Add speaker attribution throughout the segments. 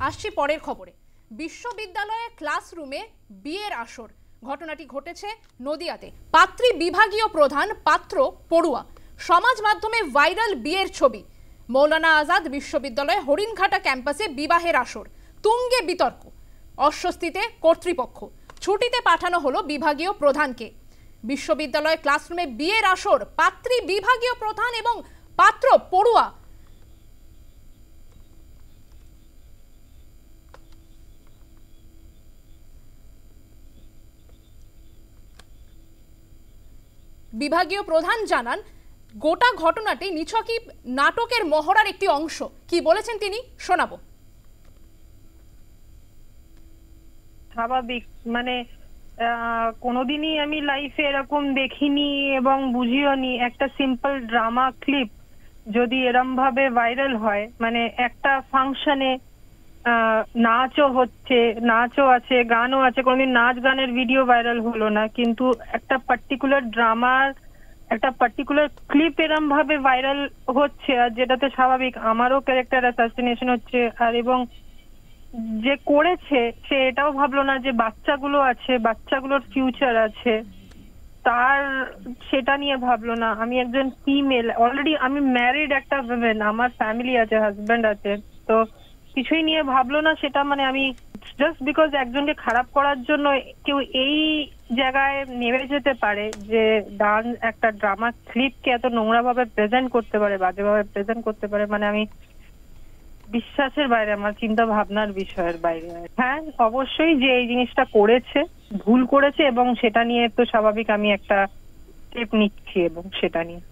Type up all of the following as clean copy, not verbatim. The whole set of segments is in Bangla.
Speaker 1: আসছি পরের খবরে। বিশ্ববিদ্যালয়ে ক্লাসরুমে বিয়ের আসর, ঘটনাটি ঘটেছে নদিয়াতে। পাত্রী বিভাগীয় প্রধান, পাত্র পড়ুয়া। সমাজ মাধ্যমে ভাইরাল বিয়ের ছবি। মৌলানা আজাদ বিশ্ববিদ্যালয়ে হরিণঘাটা ক্যাম্পাসে বিবাহের আসর, তুঙ্গে বিতর্ক। অস্বস্তিতে কর্তৃপক্ষ, ছুটিতে পাঠানো হলো বিভাগীয় প্রধানকে। বিশ্ববিদ্যালয় ক্লাসরুমে বিয়ের আসর, পাত্রী বিভাগীয় প্রধান এবং পাত্র পড়ুয়া। বিভাগীয় প্রধান জানান, গোটা ঘটনাটি নিছকই নাটকের মহড়ার একটি অংশ। কি বলেছেন তিনি, শোনাবো।
Speaker 2: স্বাভাবিক, মানে কোনোদিনই আমি লাইফে এরকম দেখিনি এবং বুঝিওনি। একটা সিম্পল ড্রামা ক্লিপ যদি এরম ভাবে ভাইরাল হয়, মানে একটা ফাংশনে নাচও হচ্ছে, নাচও আছে, গানও আছে, কোনোদিন নাচ গানের ভিডিও ভাইরাল হলো না, কিন্তু একটা পার্টিকুলার ড্রামার একটা পার্টিকুলার ক্লিপ এরম ভাবে ভাইরাল হচ্ছে, আর যেটাতে স্বাভাবিক আমারও ক্যারেক্টার অ্যাসাসিনেশন হচ্ছে। আর এবং যে করেছে সে এটাও ভাবলো না যে বাচ্চাগুলো আছে, বাচ্চাগুলোর ফিউচার আছে, তার সেটা নিয়ে ভাবলো না। আমি একজন ফিমেল, অলরেডি আমি ম্যারিড একটা উইমেন, আমার ফ্যামিলি আছে, হাজবেন্ড আছে, তো কিছুই নিয়ে ভাবলো না সেটা। মানে আমি জাস্ট বিকজ একজনকে খারাপ করার জন্য কেউ এই জায়গায় নেমে যেতে পারে যে ডান্স একটা ড্রামা ক্লিপকে এত নোংরা ভাবে প্রেজেন্ট করতে পারে, বাজেভাবে প্রেজেন্ট করতে পারে, মানে আমি বিশ্বাসের বাইরে, আমার চিন্তা ভাবনার বিষয়ের বাইরে। হ্যাঁ, অবশ্যই যে এই জিনিসটা করেছে ভুল করেছে, এবং সেটা নিয়ে তো স্বাভাবিক আমি একটা স্টেপ নিচ্ছি এবং সেটা নিয়ে।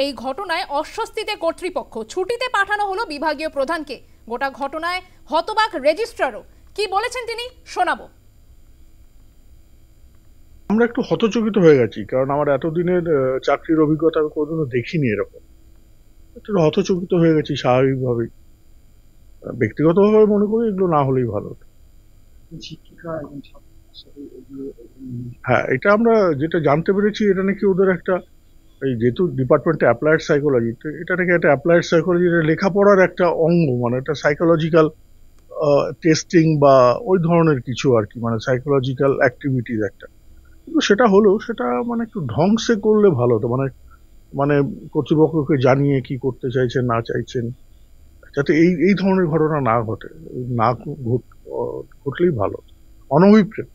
Speaker 1: এই ঘটনায় অস্বস্তিতে কর্তৃপক্ষ, ছুটিতে পাঠানো হলো বিভাগীয় প্রধানকে। গোটা ঘটনায় হতবাক রেজিস্ট্রারও। কি বলেছেন তিনি, শোনাবো।
Speaker 3: আমরা একটু হতচকিত হয়ে গেছি, কারণ আমার এতদিনের চাকরির অভিজ্ঞতা আমি কোনোদিনও দেখিনি এরকম। একটু হতচকিত হয়ে গেছি স্বাভাবিকভাবেই। ব্যক্তিগতভাবে মনে করি এগুলো না হলেই ভালো। হ্যাঁ, এটা আমরা যেটা জানতে পেরেছি, এটা নাকি ওদের একটা, এই যেহেতু ডিপার্টমেন্টে অ্যাপ্লায়েড সাইকোলজি, এটা নাকি একটা অ্যাপ্লায়েড সাইকোলজি লেখাপড়ার একটা অঙ্গ, মানে একটা সাইকোলজিক্যাল টেস্টিং বা ওই ধরনের কিছু আর কি, মানে সাইকোলজিক্যাল অ্যাক্টিভিটিস একটা। কিন্তু সেটা হলেও সেটা মানে একটু ঢংসে করলে ভালো হতো, মানে মানে কর্তৃপক্ষকে জানিয়ে কি করতে চাইছেন না চাইছেন, যাতে এই এই ধরনের ঘটনা না ঘটে, না ঘটলেই ভালো, অনভিপ্রেত।